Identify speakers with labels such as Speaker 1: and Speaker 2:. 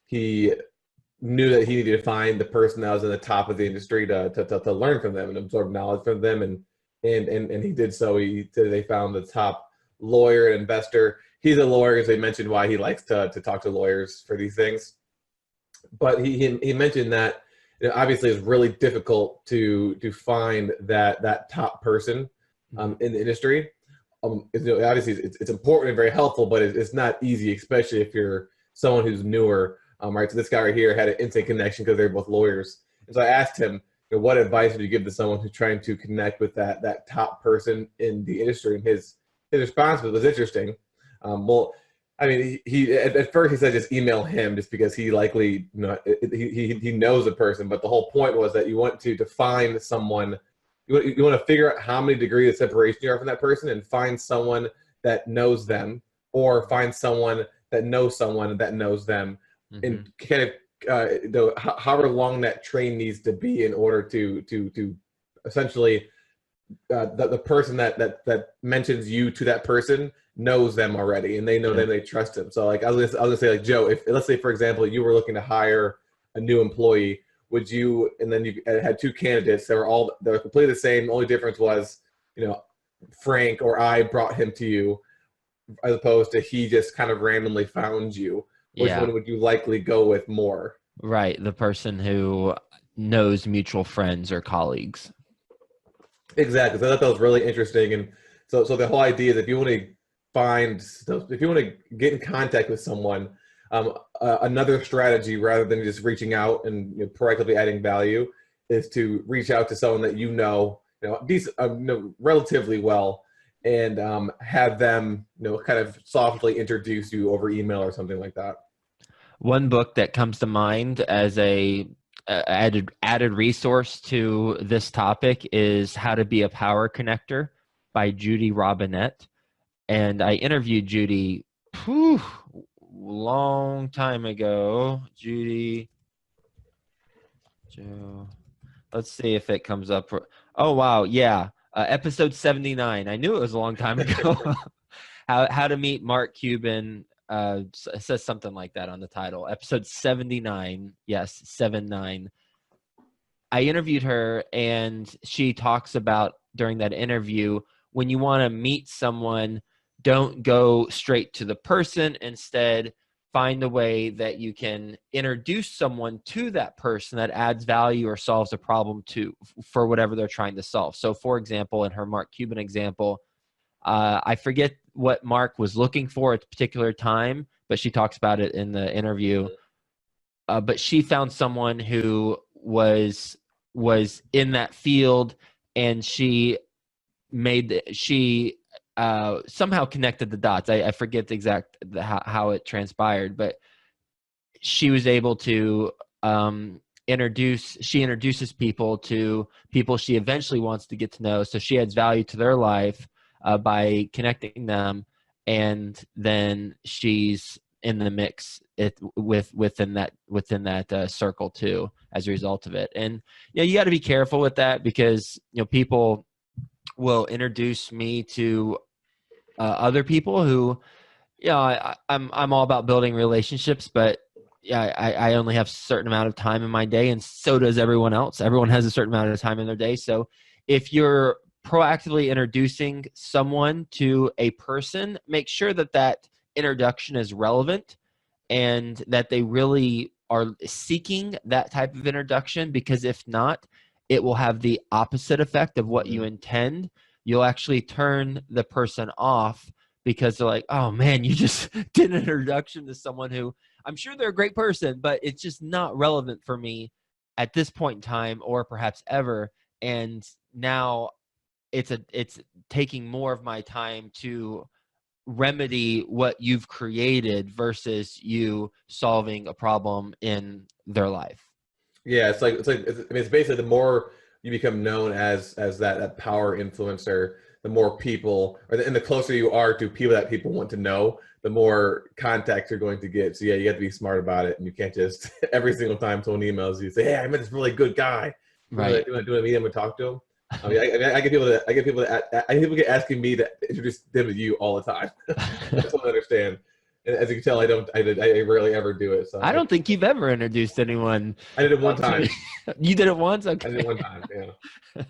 Speaker 1: he knew that he needed to find the person that was in the top of the industry to learn from them and absorb knowledge from them. And he did so. They found the top lawyer and investor. He's a lawyer, as they mentioned why he likes to talk to lawyers for these things. But he mentioned that obviously it's really difficult to find that top person in the industry. Obviously it's important and very helpful, but it's not easy, especially if you're someone who's newer. Right. So this guy right here had an instant connection because they're both lawyers. And so I asked him, what advice would you give to someone who's trying to connect with that top person in the industry? And his response was interesting. Well, I mean, he at first he said just email him, just because he likely he knows the person. But the whole point was that you want to define someone. You want to figure out how many degrees of separation you are from that person, and find someone that knows them, or find someone that knows someone that knows them, and kind of however long that train needs to be in order to essentially the person that mentions you to that person knows them already, and they know them, they trust them. So like I was gonna say, like, Joe, if let's say for example you were looking to hire a new employee, would you, and then you had two candidates that were completely the same, the only difference was Frank or I brought him to you, as opposed to he just kind of randomly found you, which one would you likely go with more?
Speaker 2: Right, the person who knows mutual friends or colleagues.
Speaker 1: Exactly. So I thought that was really interesting. And so the whole idea is if you want to get in contact with someone, another strategy, rather than just reaching out and proactively adding value, is to reach out to someone that relatively well, and have them kind of softly introduce you over email or something like that.
Speaker 2: One book that comes to mind as a added resource to this topic is How to Be a Power Connector by Judy Robinette. And I interviewed Judy long time ago. Judy, Joe. Let's see if it comes up. Oh, wow. Yeah. Episode 79. I knew it was a long time ago. How to Meet Mark Cuban. It says something like that on the title. Episode 79. Yes, 79. I interviewed her, and she talks about during that interview, when you want to meet someone, don't go straight to the person. Instead, find a way that you can introduce someone to that person that adds value or solves a problem for whatever they're trying to solve. So, for example, in her Mark Cuban example, I forget what Mark was looking for at a particular time, but she talks about it in the interview. But she found someone who was in that field, and she somehow connected the dots. I forget the exact how it transpired, but she was able to introduces people to people she eventually wants to get to know. So she adds value to their life by connecting them, and then she's in the mix within that circle too as a result of it. And you got to be careful with that, because people will introduce me to other people who I'm all about building relationships, but I only have a certain amount of time in my day, and so does everyone else. Everyone has a certain amount of time in their day. So if you're proactively introducing someone to a person, make sure that introduction is relevant and that they really are seeking that type of introduction, because if not, it will have the opposite effect of what you intend. You'll actually turn the person off because they're like, oh man, you just did an introduction to someone who I'm sure they're a great person, but it's just not relevant for me at this point in time, or perhaps ever. And now it's taking more of my time to remedy what you've created versus you solving a problem in their life.
Speaker 1: Yeah, it's basically the more you become known as that power influencer, the more people, and the closer you are to people that people want to know, the more contacts you're going to get. So yeah, you have to be smart about it, and you can't just every single time someone emails you say, "Hey, I met this really good guy."
Speaker 2: Right?
Speaker 1: Do you want to meet him and talk to him? I mean, I get people get asking me to introduce them to you all the time. That's what I understand. And as you can tell, I rarely ever do it. So
Speaker 2: I don't think you've ever introduced anyone.
Speaker 1: I did it one time.
Speaker 2: You did it once? Okay.
Speaker 1: I did it one time. Yeah.